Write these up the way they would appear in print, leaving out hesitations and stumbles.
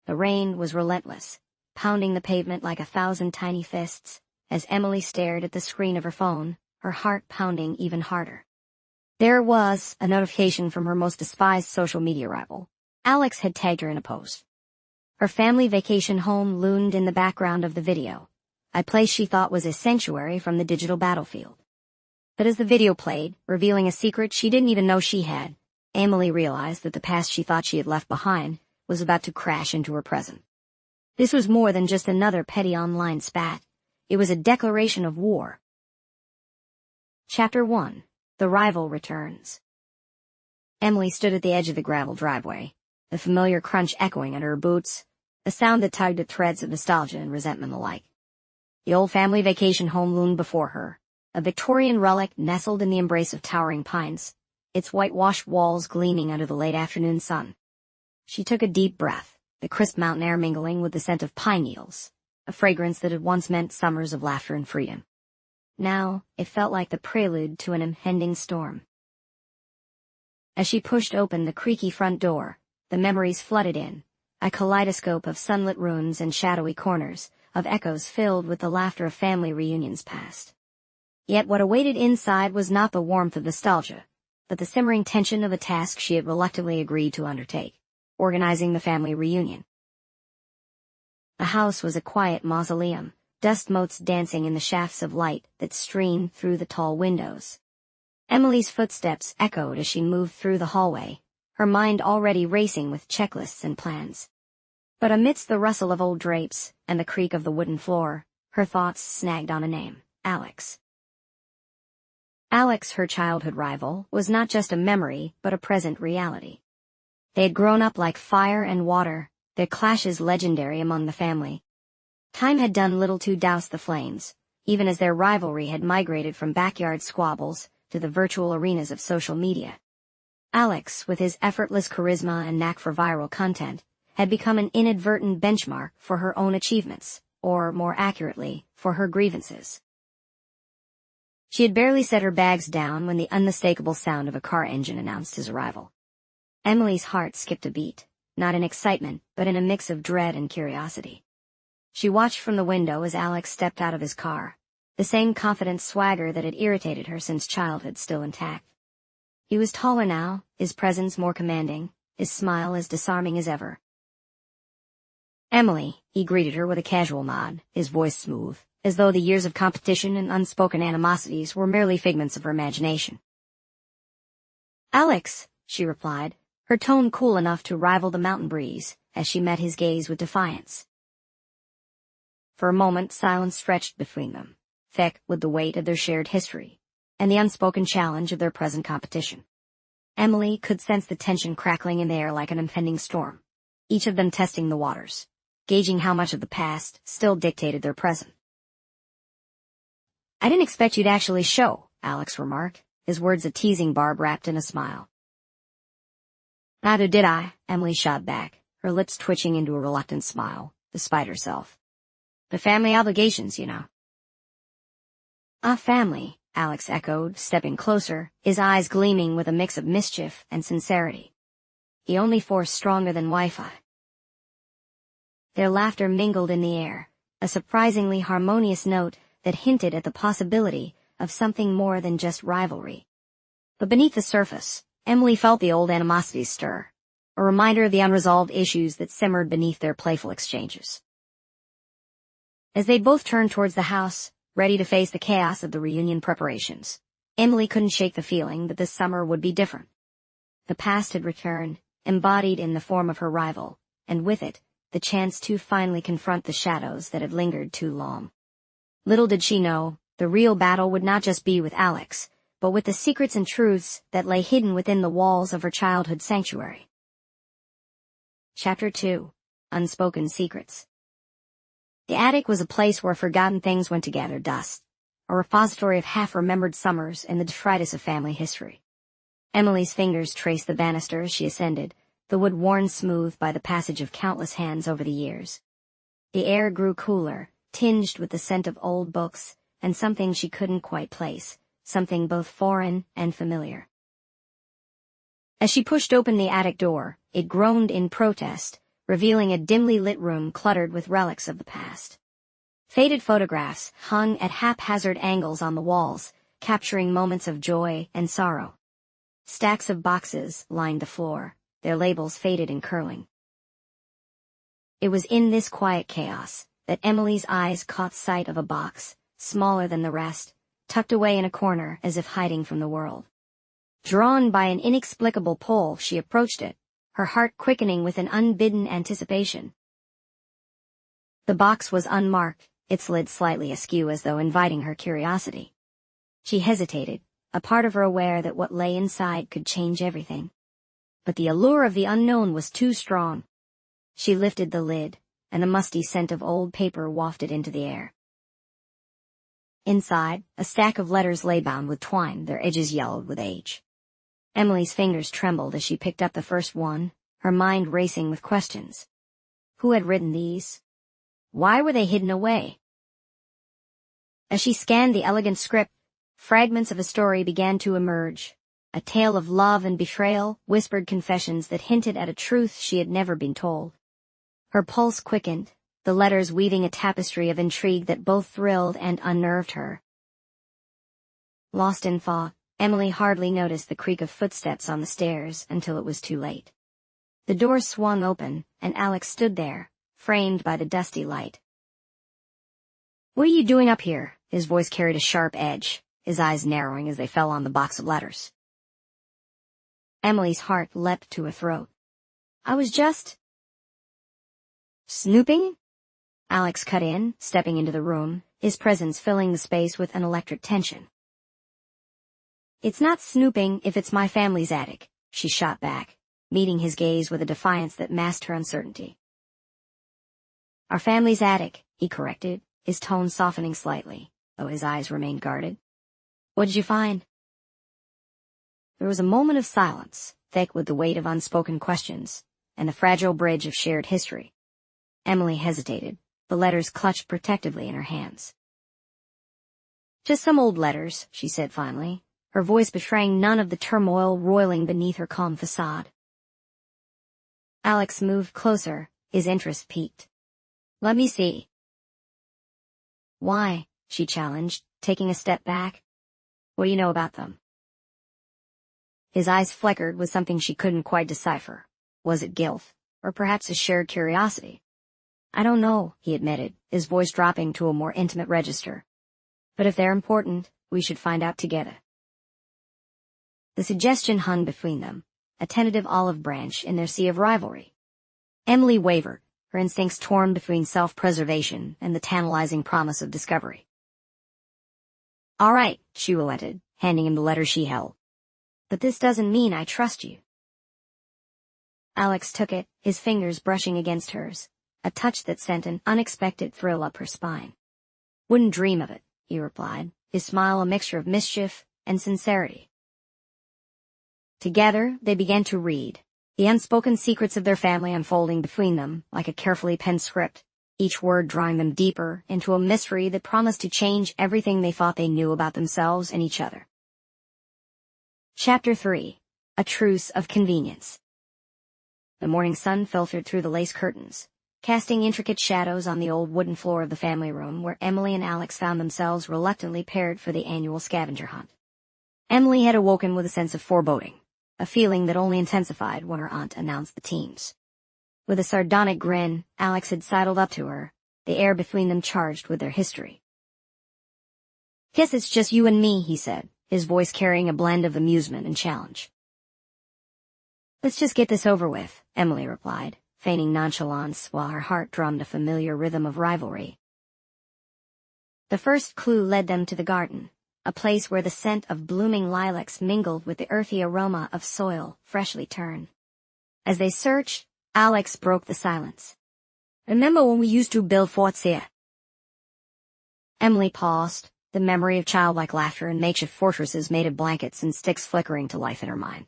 The rain was relentless, pounding the pavement like 1,000 tiny fists, as Emily stared at the screen of her phone, her heart pounding even harder. There was a notification from her most despised social media rival. Alex had tagged her in a post. Her family vacation home loomed in the background of the video, a place she thought was a sanctuary from the digital battlefield. But as the video played, revealing a secret she didn't even know she had, Emily realized that the past she thought she had left behind was about to crash into her present. This was more than just another petty online spat. It was a declaration of war. Chapter 1. The Rival Returns. Emily stood at the edge of the gravel driveway, the familiar crunch echoing under her boots, a sound that tugged at threads of nostalgia and resentment alike. The old family vacation home loomed before her, a Victorian relic nestled in the embrace of towering pines, its whitewashed walls gleaming under the late afternoon sun. She took a deep breath, the crisp mountain air mingling with the scent of pine needles, a fragrance that had once meant summers of laughter and freedom. Now, it felt like the prelude to an impending storm. As she pushed open the creaky front door, the memories flooded in, a kaleidoscope of sunlit rooms and shadowy corners, of echoes filled with the laughter of family reunions past. Yet what awaited inside was not the warmth of nostalgia, but the simmering tension of a task she had reluctantly agreed to undertake, organizing the family reunion. The house was a quiet mausoleum, dust motes dancing in the shafts of light that streamed through the tall windows. Emily's footsteps echoed as she moved through the hallway, her mind already racing with checklists and plans. But amidst the rustle of old drapes and the creak of the wooden floor, her thoughts snagged on a name: Alex. Alex, her childhood rival, was not just a memory but a present reality. They had grown up like fire and water, their clashes legendary among the family. Time had done little to douse the flames, even as their rivalry had migrated from backyard squabbles to the virtual arenas of social media. Alex, with his effortless charisma and knack for viral content, had become an inadvertent benchmark for her own achievements, or more accurately, for her grievances. She had barely set her bags down when the unmistakable sound of a car engine announced his arrival. Emily's heart skipped a beat, not in excitement, but in a mix of dread and curiosity. She watched from the window as Alex stepped out of his car, the same confident swagger that had irritated her since childhood still intact. He was taller now, his presence more commanding, his smile as disarming as ever. "Emily," he greeted her with a casual nod, his voice smooth, as though the years of competition and unspoken animosities were merely figments of her imagination. "Alex," she replied, her tone cool enough to rival the mountain breeze, as she met his gaze with defiance. For a moment silence stretched between them, thick with the weight of their shared history, and the unspoken challenge of their present competition. Emily could sense the tension crackling in the air like an impending storm, each of them testing the waters, gauging how much of the past still dictated their present. "I didn't expect you'd actually show," Alex remarked, his words a teasing barb wrapped in a smile. "Neither did I," Emily shot back, her lips twitching into a reluctant smile, despite herself. "The family obligations, you know." Family," Alex echoed, stepping closer, his eyes gleaming with a mix of mischief and sincerity. The only force stronger than Wi-Fi. Their laughter mingled in the air, a surprisingly harmonious note that hinted at the possibility of something more than just rivalry. But beneath the surface, Emily felt the old animosities stir, a reminder of the unresolved issues that simmered beneath their playful exchanges. As they both turned towards the house, ready to face the chaos of the reunion preparations, Emily couldn't shake the feeling that this summer would be different. The past had returned, embodied in the form of her rival, and with it, the chance to finally confront the shadows that had lingered too long. Little did she know, the real battle would not just be with Alex, but with the secrets and truths that lay hidden within the walls of her childhood sanctuary. Chapter 2. Unspoken Secrets. The attic was a place where forgotten things went to gather dust, a repository of half-remembered summers in the detritus of family history. Emily's fingers traced the banister as she ascended, the wood worn smooth by the passage of countless hands over the years. The air grew cooler, tinged with the scent of old books, and something she couldn't quite place, something both foreign and familiar. As she pushed open the attic door, it groaned in protest, revealing a dimly lit room cluttered with relics of the past. Faded photographs hung at haphazard angles on the walls, capturing moments of joy and sorrow. Stacks of boxes lined the floor, their labels faded and curling. It was in this quiet chaos that Emily's eyes caught sight of a box, smaller than the rest, tucked away in a corner as if hiding from the world. Drawn by an inexplicable pull, she approached it, her heart quickening with an unbidden anticipation. The box was unmarked, its lid slightly askew as though inviting her curiosity. She hesitated, a part of her aware that what lay inside could change everything. But the allure of the unknown was too strong. She lifted the lid, and the musty scent of old paper wafted into the air. Inside, a stack of letters lay bound with twine, their edges yellowed with age. Emily's fingers trembled as she picked up the first one, her mind racing with questions. Who had written these? Why were they hidden away? As she scanned the elegant script, fragments of a story began to emerge, a tale of love and betrayal, whispered confessions that hinted at a truth she had never been told. Her pulse quickened, the letters weaving a tapestry of intrigue that both thrilled and unnerved her. Lost in thought, Emily hardly noticed the creak of footsteps on the stairs until it was too late. The door swung open, and Alex stood there, framed by the dusty light. "What are you doing up here?" His voice carried a sharp edge, his eyes narrowing as they fell on the box of letters. Emily's heart leapt to her throat. "I was just snooping?" Alex cut in, stepping into the room, his presence filling the space with an electric tension. "It's not snooping if it's my family's attic," she shot back, meeting his gaze with a defiance that masked her uncertainty. "Our family's attic," he corrected, his tone softening slightly, though his eyes remained guarded. "What did you find?" There was a moment of silence, thick with the weight of unspoken questions, and the fragile bridge of shared history. Emily hesitated, the letters clutched protectively in her hands. "Just some old letters," she said finally, her voice betraying none of the turmoil roiling beneath her calm facade. Alex moved closer, his interest piqued. "Let me see." "Why?" she challenged, taking a step back. "What do you know about them?" His eyes flickered with something she couldn't quite decipher. Was it guilt, or perhaps a shared curiosity? "I don't know," he admitted, his voice dropping to a more intimate register. "But if they're important, we should find out together." The suggestion hung between them, a tentative olive branch in their sea of rivalry. Emily wavered, her instincts torn between self-preservation and the tantalizing promise of discovery. "All right," she relented, handing him the letter she held. "But this doesn't mean I trust you." Alex took it, his fingers brushing against hers, a touch that sent an unexpected thrill up her spine. "Wouldn't dream of it," he replied, his smile a mixture of mischief and sincerity. Together, they began to read, the unspoken secrets of their family unfolding between them like a carefully penned script, each word drawing them deeper into a mystery that promised to change everything they thought they knew about themselves and each other. Chapter 3. A Truce of Convenience. The morning sun filtered through the lace curtains, casting intricate shadows on the old wooden floor of the family room where Emily and Alex found themselves reluctantly paired for the annual scavenger hunt. Emily had awoken with a sense of foreboding, a feeling that only intensified when her aunt announced the teams. With a sardonic grin, Alex had sidled up to her, the air between them charged with their history. "Guess it's just you and me," he said, his voice carrying a blend of amusement and challenge. "Let's just get this over with," Emily replied, feigning nonchalance while her heart drummed a familiar rhythm of rivalry. The first clue led them to the garden, a place where the scent of blooming lilacs mingled with the earthy aroma of soil freshly turned. As they searched, Alex broke the silence. "Remember when we used to build forts here?" Emily paused, the memory of childlike laughter and makeshift fortresses made of blankets and sticks flickering to life in her mind.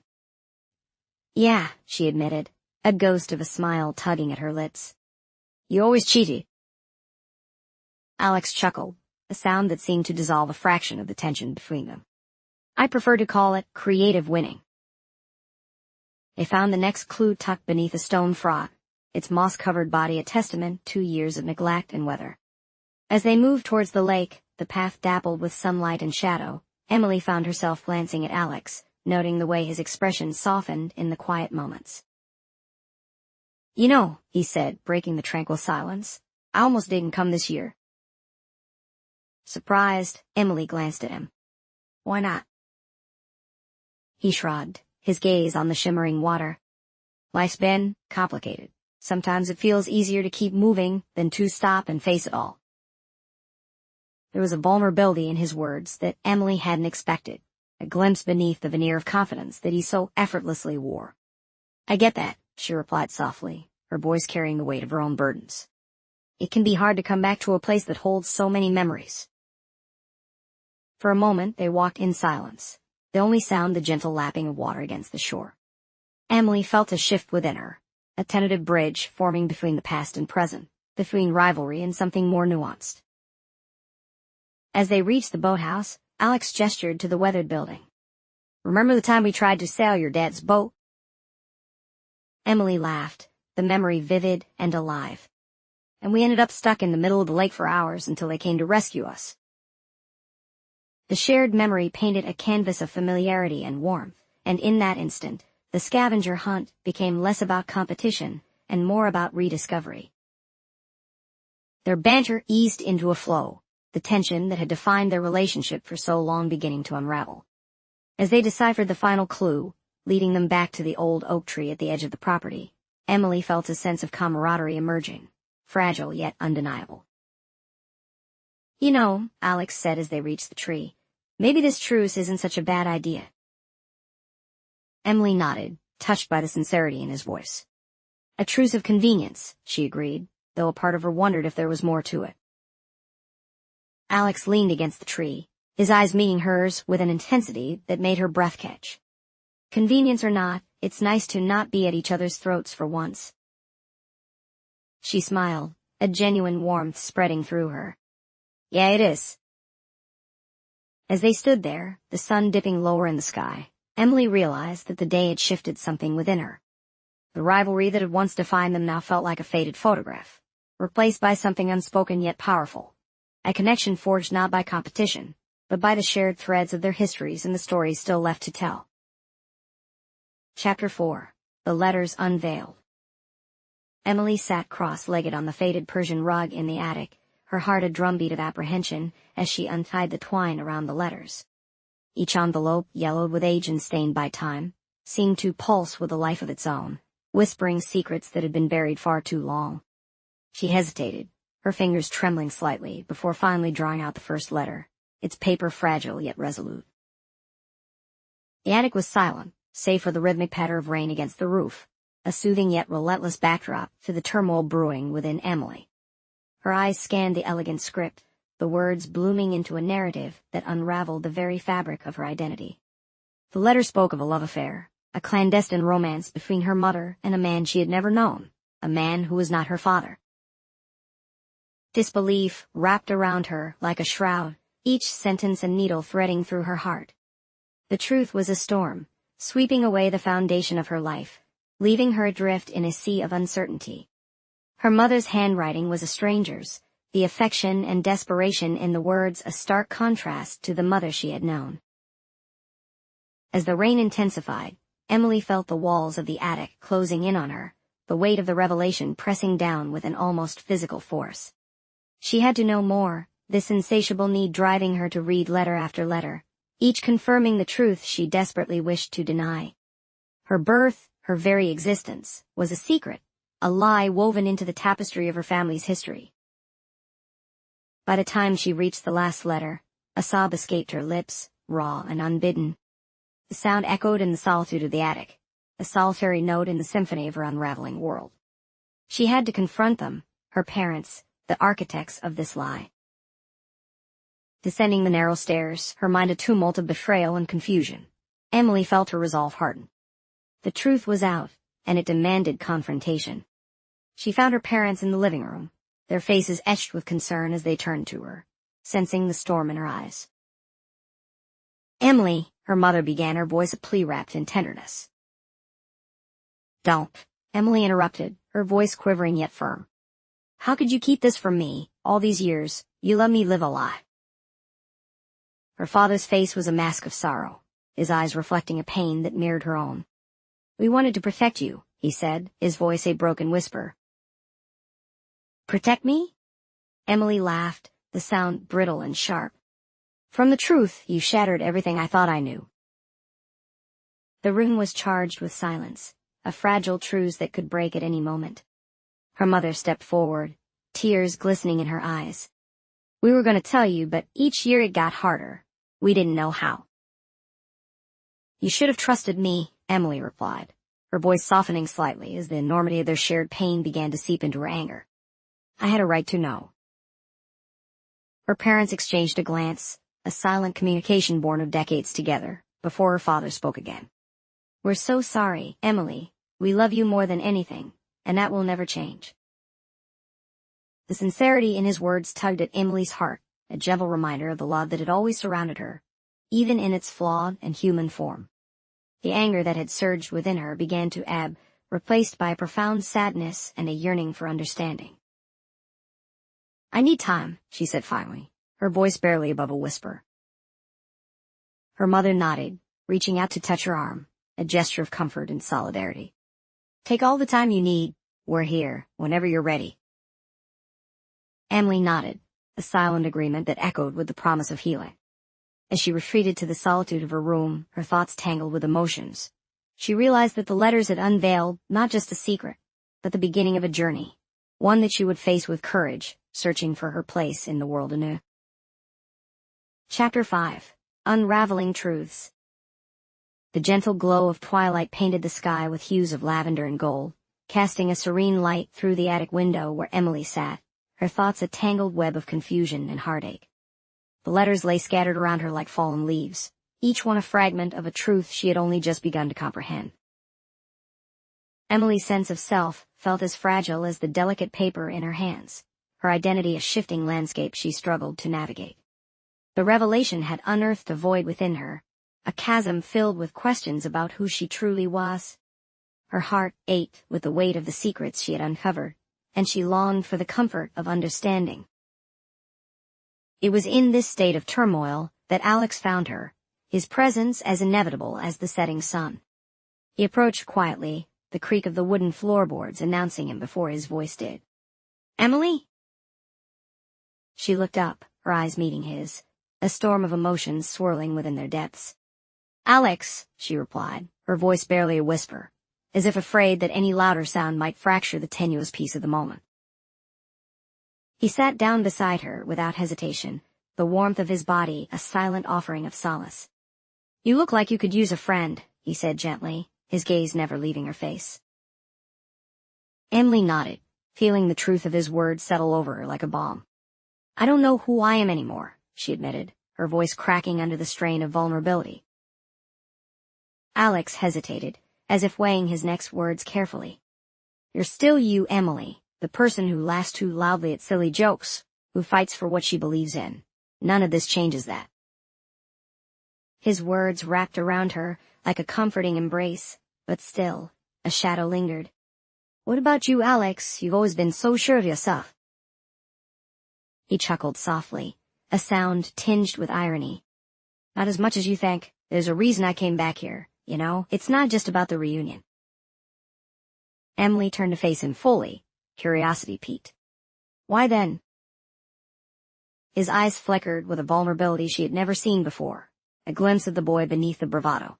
"Yeah," she admitted, a ghost of a smile tugging at her lips. "You always cheated." Alex chuckled, a sound that seemed to dissolve a fraction of the tension between them. "I prefer to call it creative winning." They found the next clue tucked beneath a stone frog, its moss-covered body a testament to years of neglect and weather. As they moved towards the lake, the path dappled with sunlight and shadow, Emily found herself glancing at Alex, noting the way his expression softened in the quiet moments. "You know," he said, breaking the tranquil silence, "I almost didn't come this year." Surprised, Emily glanced at him. "Why not?" He shrugged, his gaze on the shimmering water. "Life's been complicated. Sometimes it feels easier to keep moving than to stop and face it all." There was a vulnerability in his words that Emily hadn't expected, a glimpse beneath the veneer of confidence that he so effortlessly wore. "I get that," she replied softly, her voice carrying the weight of her own burdens. "It can be hard to come back to a place that holds so many memories." For a moment they walked in silence, the only sound the gentle lapping of water against the shore. Emily felt a shift within her, a tentative bridge forming between the past and present, between rivalry and something more nuanced. As they reached the boathouse, Alex gestured to the weathered building. "Remember the time we tried to sail your dad's boat?" Emily laughed, the memory vivid and alive. "And we ended up stuck in the middle of the lake for hours until they came to rescue us." The shared memory painted a canvas of familiarity and warmth, and in that instant, the scavenger hunt became less about competition and more about rediscovery. Their banter eased into a flow, the tension that had defined their relationship for so long beginning to unravel. As they deciphered the final clue, leading them back to the old oak tree at the edge of the property, Emily felt a sense of camaraderie emerging, fragile yet undeniable. "You know," Alex said as they reached the tree, "maybe this truce isn't such a bad idea." Emily nodded, touched by the sincerity in his voice. "A truce of convenience," she agreed, though a part of her wondered if there was more to it. Alex leaned against the tree, his eyes meeting hers with an intensity that made her breath catch. "Convenience or not, it's nice to not be at each other's throats for once." She smiled, a genuine warmth spreading through her. "Yeah, it is." As they stood there, the sun dipping lower in the sky, Emily realized that the day had shifted something within her. The rivalry that had once defined them now felt like a faded photograph, replaced by something unspoken yet powerful. A connection forged not by competition, but by the shared threads of their histories and the stories still left to tell. Chapter 4. The Letters Unveiled. Emily sat cross-legged on the faded Persian rug in the attic, her heart a drumbeat of apprehension as she untied the twine around the letters. Each envelope, yellowed with age and stained by time, seemed to pulse with a life of its own, whispering secrets that had been buried far too long. She hesitated, her fingers trembling slightly, before finally drawing out the first letter, its paper fragile yet resolute. The attic was silent, save for the rhythmic patter of rain against the roof, a soothing yet relentless backdrop to the turmoil brewing within Emily. Her eyes scanned the elegant script, the words blooming into a narrative that unraveled the very fabric of her identity. The letter spoke of a love affair, a clandestine romance between her mother and a man she had never known, a man who was not her father. Disbelief wrapped around her like a shroud, each sentence a needle threading through her heart. The truth was a storm, sweeping away the foundation of her life, leaving her adrift in a sea of uncertainty. Her mother's handwriting was a stranger's, the affection and desperation in the words a stark contrast to the mother she had known. As the rain intensified, Emily felt the walls of the attic closing in on her, the weight of the revelation pressing down with an almost physical force. She had to know more, this insatiable need driving her to read letter after letter, each confirming the truth she desperately wished to deny. Her birth, her very existence, was a secret, a lie woven into the tapestry of her family's history. By the time she reached the last letter, a sob escaped her lips, raw and unbidden. The sound echoed in the solitude of the attic, a solitary note in the symphony of her unraveling world. She had to confront them, her parents, the architects of this lie. Descending the narrow stairs, her mind a tumult of betrayal and confusion, Emily felt her resolve harden. The truth was out, and it demanded confrontation. She found her parents in the living room, their faces etched with concern as they turned to her, sensing the storm in her eyes. "Emily," her mother began, her voice a plea wrapped in tenderness. "Don't," Emily interrupted, her voice quivering yet firm. How could you keep this from me, all these years? You let me live a lie. Her father's face was a mask of sorrow, his eyes reflecting a pain that mirrored her own. We wanted to protect you, he said, his voice a broken whisper. Protect me? Emily laughed, the sound brittle and sharp. From the truth, you shattered everything I thought I knew. The room was charged with silence, a fragile truce that could break at any moment. Her mother stepped forward, tears glistening in her eyes. We were going to tell you, but each year it got harder. We didn't know how. You should have trusted me, Emily replied, her voice softening slightly as the enormity of their shared pain began to seep into her anger. I had a right to know. Her parents exchanged a glance, a silent communication born of decades together, before her father spoke again. We're so sorry, Emily. We love you more than anything, and that will never change. The sincerity in his words tugged at Emily's heart, a gentle reminder of the love that had always surrounded her, even in its flawed and human form. The anger that had surged within her began to ebb, replaced by a profound sadness and a yearning for understanding. I need time, she said finally, her voice barely above a whisper. Her mother nodded, reaching out to touch her arm, a gesture of comfort and solidarity. Take all the time you need. We're here, whenever you're ready. Emily nodded, a silent agreement that echoed with the promise of healing. As she retreated to the solitude of her room, her thoughts tangled with emotions. She realized that the letters had unveiled not just a secret, but the beginning of a journey, one that she would face with courage, searching for her place in the world anew. Chapter 5. Unraveling Truths. The gentle glow of twilight painted the sky with hues of lavender and gold, casting a serene light through the attic window where Emily sat, her thoughts a tangled web of confusion and heartache. The letters lay scattered around her like fallen leaves, each one a fragment of a truth she had only just begun to comprehend. Emily's sense of self felt as fragile as the delicate paper in her hands, her identity a shifting landscape she struggled to navigate. The revelation had unearthed a void within her, a chasm filled with questions about who she truly was. Her heart ached with the weight of the secrets she had uncovered, and she longed for the comfort of understanding. It was in this state of turmoil that Alex found her, his presence as inevitable as the setting sun. He approached quietly, the creak of the wooden floorboards announcing him before his voice did. Emily? She looked up, her eyes meeting his, a storm of emotions swirling within their depths. Alex, she replied, her voice barely a whisper, as if afraid that any louder sound might fracture the tenuous peace of the moment. He sat down beside her without hesitation, the warmth of his body a silent offering of solace. You look like you could use a friend, he said gently, his gaze never leaving her face. Emily nodded, feeling the truth of his words settle over her like a bomb. I don't know who I am anymore, she admitted, her voice cracking under the strain of vulnerability. Alex hesitated, as if weighing his next words carefully. You're still you, Emily, the person who laughs too loudly at silly jokes, who fights for what she believes in. None of this changes that. His words wrapped around her like a comforting embrace, but still, a shadow lingered. What about you, Alex? You've always been so sure of yourself. He chuckled softly, a sound tinged with irony. Not as much as you think. There's a reason I came back here. You know, it's not just about the reunion. Emily turned to face him fully, curiosity piqued. Why then? His eyes flickered with a vulnerability she had never seen before, a glimpse of the boy beneath the bravado.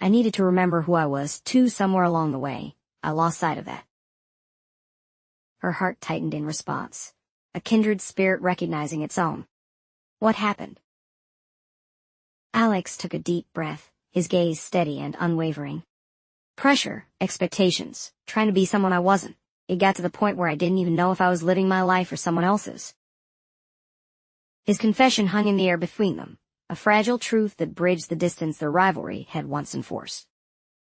I needed to remember who I was, too, somewhere along the way. I lost sight of that. Her heart tightened in response, a kindred spirit recognizing its own. What happened? Alex took a deep breath, his gaze steady and unwavering. Pressure, expectations, trying to be someone I wasn't. It got to the point where I didn't even know if I was living my life or someone else's. His confession hung in the air between them, a fragile truth that bridged the distance their rivalry had once enforced.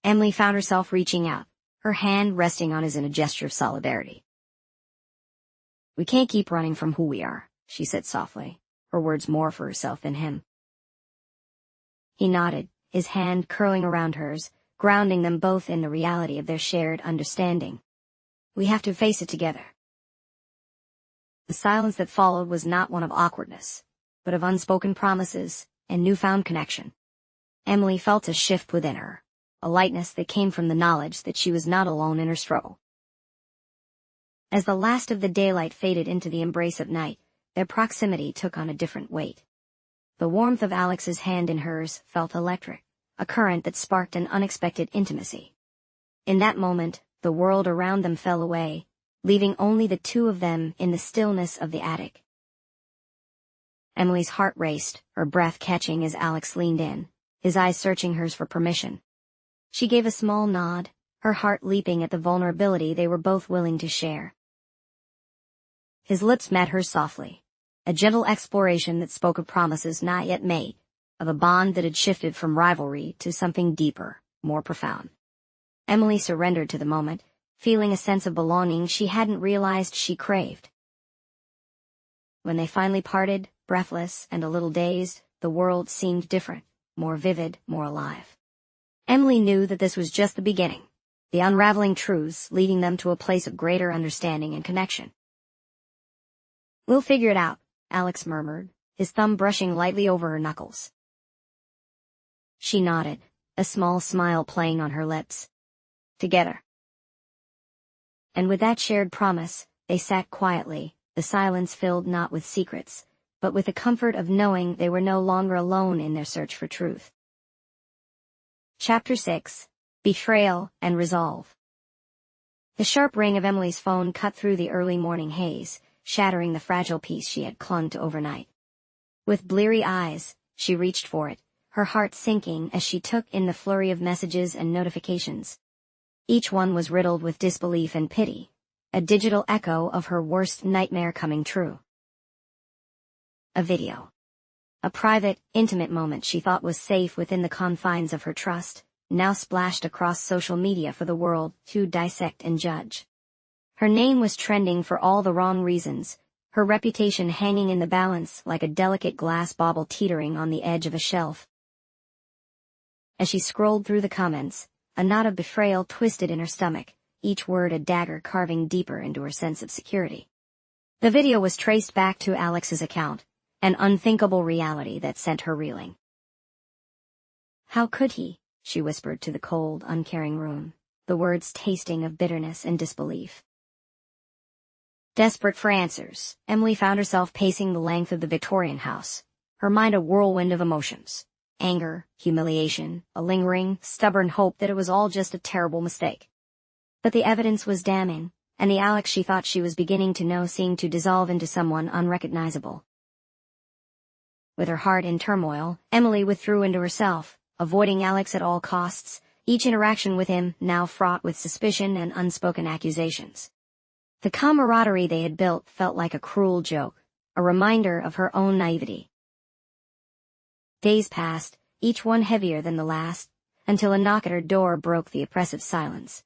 Emily found herself reaching out, her hand resting on his in a gesture of solidarity. We can't keep running from who we are, she said softly, her words more for herself than him. He nodded, his hand curling around hers, grounding them both in the reality of their shared understanding. We have to face it together. The silence that followed was not one of awkwardness, but of unspoken promises and newfound connection. Emily felt a shift within her, a lightness that came from the knowledge that she was not alone in her struggle. As the last of the daylight faded into the embrace of night, their proximity took on a different weight. The warmth of Alex's hand in hers felt electric, a current that sparked an unexpected intimacy. In that moment, the world around them fell away, leaving only the two of them in the stillness of the attic. Emily's heart raced, her breath catching as Alex leaned in, his eyes searching hers for permission. She gave a small nod, her heart leaping at the vulnerability they were both willing to share. His lips met hers softly, a gentle exploration that spoke of promises not yet made, of a bond that had shifted from rivalry to something deeper, more profound. Emily surrendered to the moment, feeling a sense of belonging she hadn't realized she craved. When they finally parted, breathless and a little dazed, the world seemed different, more vivid, more alive. Emily knew that this was just the beginning, the unraveling truths leading them to a place of greater understanding and connection. "We'll figure it out," Alex murmured, his thumb brushing lightly over her knuckles. She nodded, a small smile playing on her lips. Together. And with that shared promise, they sat quietly, the silence filled not with secrets, but with the comfort of knowing they were no longer alone in their search for truth. Chapter 6. Betrayal and Resolve. The sharp ring of Emily's phone cut through the early morning haze, shattering the fragile piece she had clung to overnight. With bleary eyes, she reached for it, her heart sinking as she took in the flurry of messages and notifications. Each one was riddled with disbelief and pity, a digital echo of her worst nightmare coming true. A video. A private, intimate moment she thought was safe within the confines of her trust, now splashed across social media for the world to dissect and judge. Her name was trending for all the wrong reasons, her reputation hanging in the balance like a delicate glass bauble teetering on the edge of a shelf. As she scrolled through the comments, a knot of betrayal twisted in her stomach, each word a dagger carving deeper into her sense of security. The video was traced back to Alex's account, an unthinkable reality that sent her reeling. "How could he?" she whispered to the cold, uncaring room, the words tasting of bitterness and disbelief. Desperate for answers, Emily found herself pacing the length of the Victorian house, her mind a whirlwind of emotions. Anger, humiliation, a lingering, stubborn hope that it was all just a terrible mistake. But the evidence was damning, and the Alex she thought she was beginning to know seemed to dissolve into someone unrecognizable. With her heart in turmoil, Emily withdrew into herself, avoiding Alex at all costs, each interaction with him now fraught with suspicion and unspoken accusations. The camaraderie they had built felt like a cruel joke, a reminder of her own naivety. Days passed, each one heavier than the last, until a knock at her door broke the oppressive silence.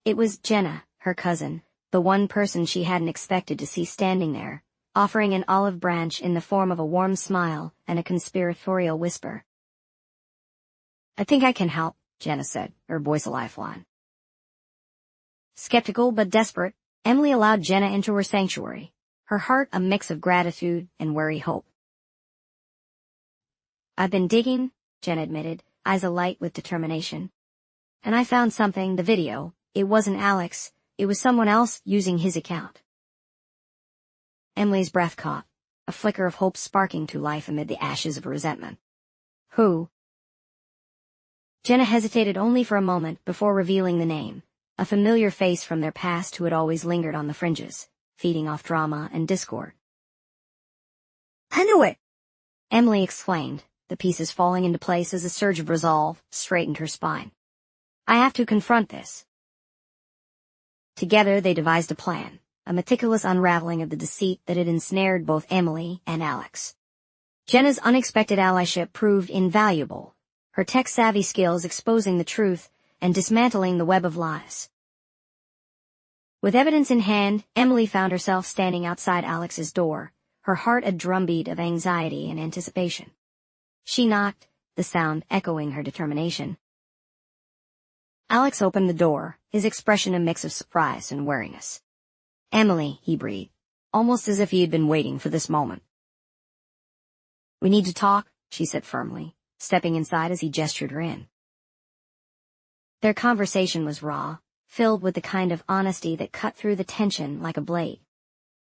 It was Jenna, her cousin, the one person she hadn't expected to see standing there, offering an olive branch in the form of a warm smile and a conspiratorial whisper. "I think I can help," Jenna said, her voice a lifeline. Skeptical but desperate, Emily allowed Jenna into her sanctuary, her heart a mix of gratitude and wary hope. "I've been digging," Jenna admitted, eyes alight with determination. "And I found something, the video. It wasn't Alex, it was someone else using his account." Emily's breath caught, a flicker of hope sparking to life amid the ashes of resentment. "Who?" Jenna hesitated only for a moment before revealing the name, a familiar face from their past who had always lingered on the fringes, feeding off drama and discord. "I knew it!" Emily exclaimed, the pieces falling into place as a surge of resolve straightened her spine. "I have to confront this." Together they devised a plan, a meticulous unraveling of the deceit that had ensnared both Emily and Alex. Jenna's unexpected allyship proved invaluable, her tech-savvy skills exposing the truth and dismantling the web of lies. With evidence in hand, Emily found herself standing outside Alex's door, her heart a drumbeat of anxiety and anticipation. She knocked, the sound echoing her determination. Alex opened the door, his expression a mix of surprise and wariness. "Emily," he breathed, almost as if he had been waiting for this moment. "We need to talk," she said firmly, stepping inside as he gestured her in. Their conversation was raw, filled with the kind of honesty that cut through the tension like a blade.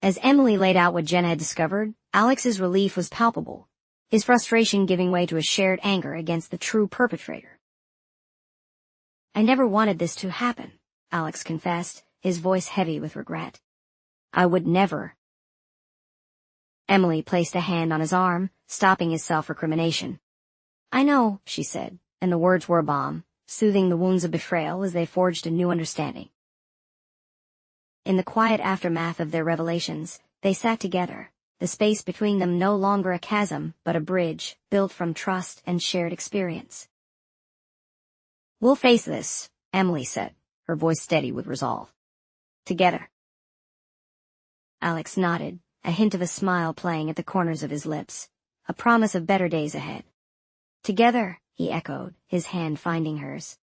As Emily laid out what Jenna had discovered, Alex's relief was palpable, his frustration giving way to a shared anger against the true perpetrator. "I never wanted this to happen," Alex confessed, his voice heavy with regret. "I would never." Emily placed a hand on his arm, stopping his self-recrimination. "I know," she said, and the words were a balm, soothing the wounds of betrayal as they forged a new understanding. In the quiet aftermath of their revelations, they sat together, the space between them no longer a chasm, but a bridge, built from trust and shared experience. "We'll face this," Emily said, her voice steady with resolve. "Together." Alex nodded, a hint of a smile playing at the corners of his lips, a promise of better days ahead. "Together," he echoed, his hand finding hers.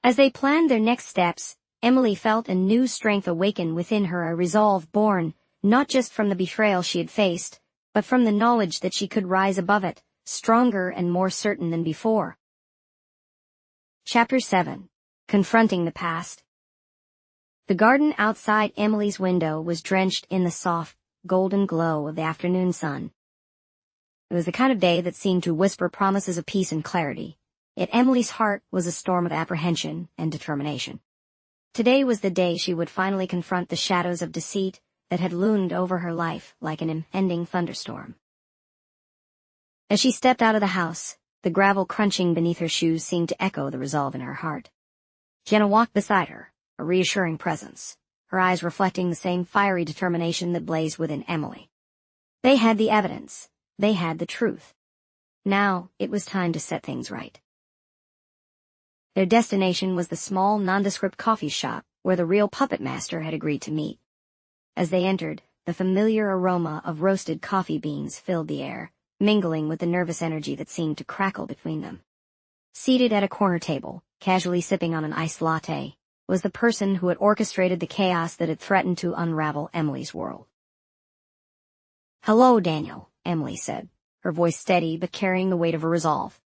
As they planned their next steps, Emily felt a new strength awaken within her, a resolve born, not just from the betrayal she had faced, but from the knowledge that she could rise above it, stronger and more certain than before. Chapter 7. Confronting the Past. The garden outside Emily's window was drenched in the soft, golden glow of the afternoon sun. It was the kind of day that seemed to whisper promises of peace and clarity, yet Emily's heart was a storm of apprehension and determination. Today was the day she would finally confront the shadows of deceit that had loomed over her life like an impending thunderstorm. As she stepped out of the house, the gravel crunching beneath her shoes seemed to echo the resolve in her heart. Jenna walked beside her, a reassuring presence, her eyes reflecting the same fiery determination that blazed within Emily. They had the evidence. They had the truth. Now it was time to set things right. Their destination was the small, nondescript coffee shop where the real puppet master had agreed to meet. As they entered, the familiar aroma of roasted coffee beans filled the air, mingling with the nervous energy that seemed to crackle between them. Seated at a corner table, casually sipping on an iced latte, was the person who had orchestrated the chaos that had threatened to unravel Emily's world. "Hello, Daniel," Emily said, her voice steady but carrying the weight of her resolve.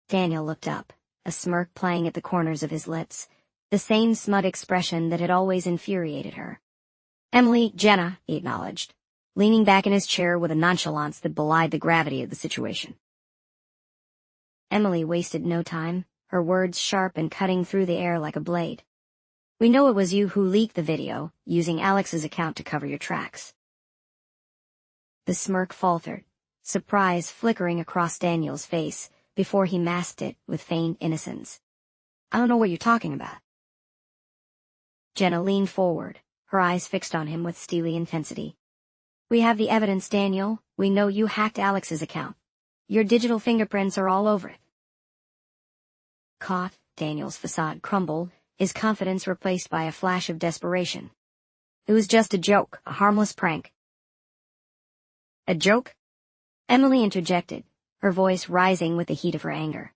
Daniel looked up, a smirk playing at the corners of his lips, the same smug expression that had always infuriated her. "Emily, Jenna," he acknowledged, leaning back in his chair with a nonchalance that belied the gravity of the situation. Emily wasted no time, her words sharp and cutting through the air like a blade. "We know it was you who leaked the video, using Alex's account to cover your tracks." The smirk faltered, surprise flickering across Daniel's face, before he masked it with feigned innocence. "I don't know what you're talking about." Jenna leaned forward, her eyes fixed on him with steely intensity. "We have the evidence, Daniel. We know you hacked Alex's account. Your digital fingerprints are all over it." Caught, Daniel's facade crumbled, his confidence replaced by a flash of desperation. "It was just a joke, a harmless prank." "A joke?" Emily interjected, her voice rising with the heat of her anger.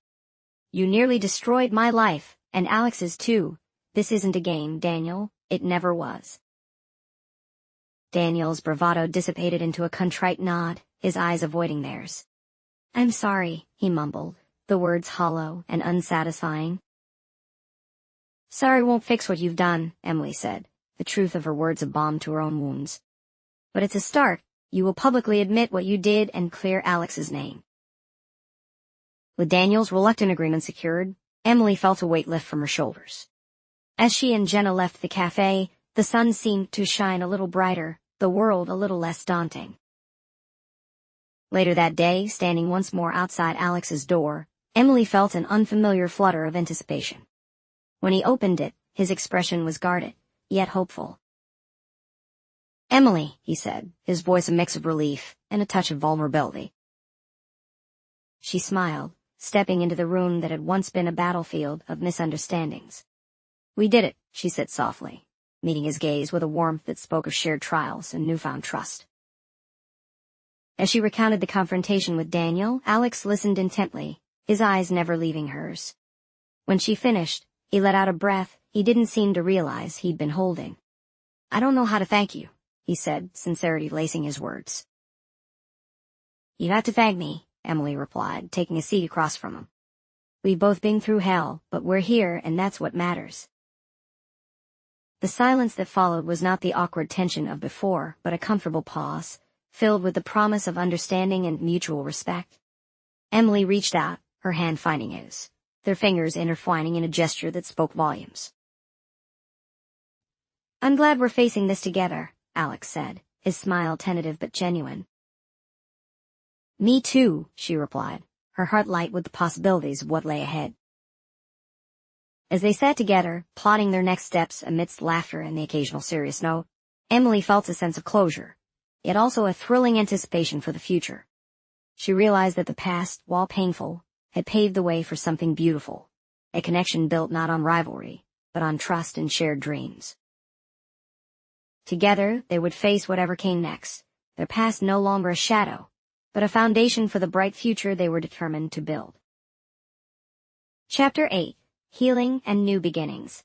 "You nearly destroyed my life, and Alex's too. This isn't a game, Daniel. It never was." Daniel's bravado dissipated into a contrite nod, his eyes avoiding theirs. "I'm sorry," he mumbled, the words hollow and unsatisfying. "Sorry won't fix what you've done," Emily said, the truth of her words a balm to her own wounds. "But it's a start. You will publicly admit what you did and clear Alex's name." With Daniel's reluctant agreement secured, Emily felt a weight lift from her shoulders. As she and Jenna left the cafe, the sun seemed to shine a little brighter, the world a little less daunting. Later that day, standing once more outside Alex's door, Emily felt an unfamiliar flutter of anticipation. When he opened it, his expression was guarded, yet hopeful. "Emily," he said, his voice a mix of relief and a touch of vulnerability. She smiled, stepping into the room that had once been a battlefield of misunderstandings. "We did it," she said softly, meeting his gaze with a warmth that spoke of shared trials and newfound trust. As she recounted the confrontation with Daniel, Alex listened intently, his eyes never leaving hers. When she finished, he let out a breath he didn't seem to realize he'd been holding. "I don't know how to thank you," he said, sincerity lacing his words. "You'd have to thank me," Emily replied, taking a seat across from him. "We've both been through hell, but we're here, and that's what matters." The silence that followed was not the awkward tension of before, but a comfortable pause, filled with the promise of understanding and mutual respect. Emily reached out, her hand finding his, their fingers intertwining in a gesture that spoke volumes. "I'm glad we're facing this together," Alex said, his smile tentative but genuine. "Me too," she replied, her heart light with the possibilities of what lay ahead. As they sat together, plotting their next steps amidst laughter and the occasional serious note, Emily felt a sense of closure, yet also a thrilling anticipation for the future. She realized that the past, while painful, had paved the way for something beautiful, a connection built not on rivalry, but on trust and shared dreams. Together, they would face whatever came next, their past no longer a shadow, but a foundation for the bright future they were determined to build. Chapter 8. Healing and New Beginnings.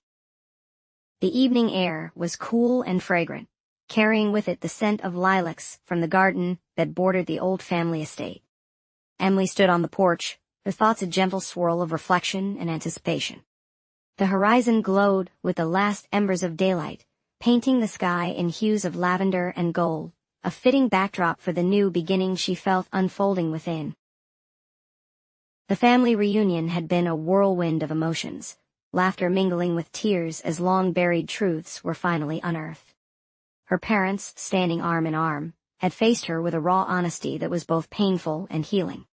The evening air was cool and fragrant, carrying with it the scent of lilacs from the garden that bordered the old family estate. Emily stood on the porch, her thoughts a gentle swirl of reflection and anticipation. The horizon glowed with the last embers of daylight, painting the sky in hues of lavender and gold, a fitting backdrop for the new beginning she felt unfolding within. The family reunion had been a whirlwind of emotions, laughter mingling with tears as long-buried truths were finally unearthed. Her parents, standing arm in arm, had faced her with a raw honesty that was both painful and healing.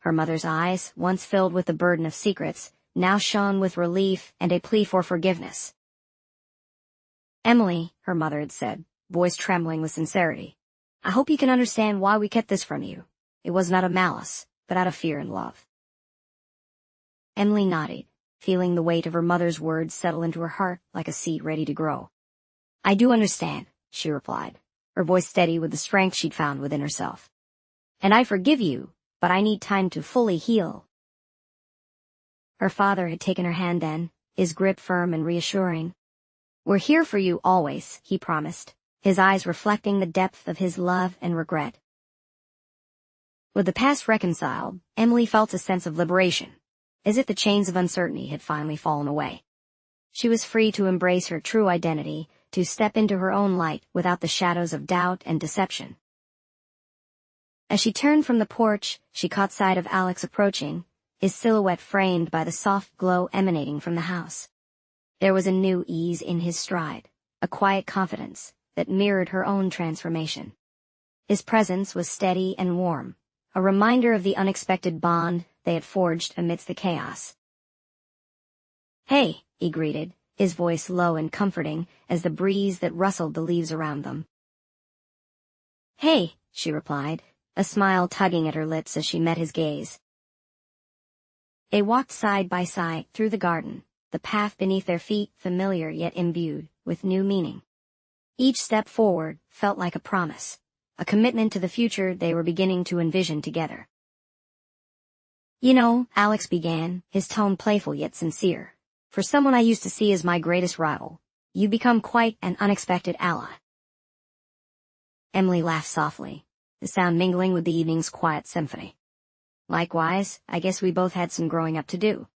Her mother's eyes, once filled with the burden of secrets, now shone with relief and a plea for forgiveness. "Emily," her mother had said, voice trembling with sincerity, "I hope you can understand why we kept this from you. It was not out of malice, but out of fear and love." Emily nodded, feeling the weight of her mother's words settle into her heart like a seed ready to grow. "I do understand," she replied, her voice steady with the strength she'd found within herself. "And I forgive you, but I need time to fully heal." Her father had taken her hand then, his grip firm and reassuring. "We're here for you always," he promised, his eyes reflecting the depth of his love and regret. With the past reconciled, Emily felt a sense of liberation, as if the chains of uncertainty had finally fallen away. She was free to embrace her true identity, to step into her own light without the shadows of doubt and deception. As she turned from the porch, she caught sight of Alex approaching, his silhouette framed by the soft glow emanating from the house. There was a new ease in his stride, a quiet confidence that mirrored her own transformation. His presence was steady and warm, a reminder of the unexpected bond they had forged amidst the chaos. "Hey," he greeted, his voice low and comforting as the breeze that rustled the leaves around them. "Hey," she replied, a smile tugging at her lips as she met his gaze. They walked side by side through the garden, the path beneath their feet familiar yet imbued with new meaning. Each step forward felt like a promise, a commitment to the future they were beginning to envision together. "You know," Alex began, his tone playful yet sincere, "for someone I used to see as my greatest rival, you've become quite an unexpected ally." Emily laughed softly, the sound mingling with the evening's quiet symphony. "Likewise, I guess we both had some growing up to do."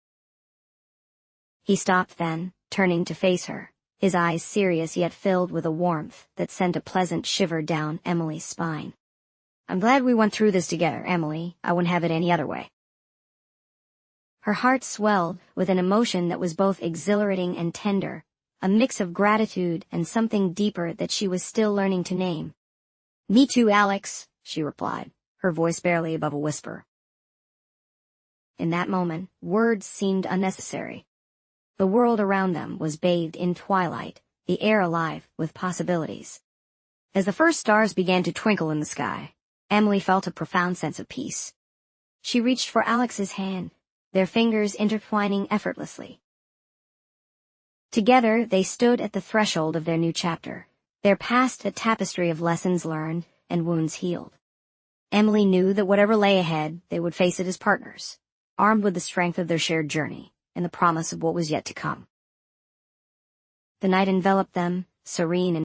He stopped then, turning to face her, his eyes serious yet filled with a warmth that sent a pleasant shiver down Emily's spine. "I'm glad we went through this together, Emily. I wouldn't have it any other way." Her heart swelled with an emotion that was both exhilarating and tender, a mix of gratitude and something deeper that she was still learning to name. "Me too, Alex," she replied, her voice barely above a whisper. In that moment, words seemed unnecessary. The world around them was bathed in twilight, the air alive with possibilities. As the first stars began to twinkle in the sky, Emily felt a profound sense of peace. She reached for Alex's hand, their fingers intertwining effortlessly. Together, they stood at the threshold of their new chapter, their past a tapestry of lessons learned and wounds healed. Emily knew that whatever lay ahead, they would face it as partners, armed with the strength of their shared journey, and the promise of what was yet to come. The night enveloped them, serene and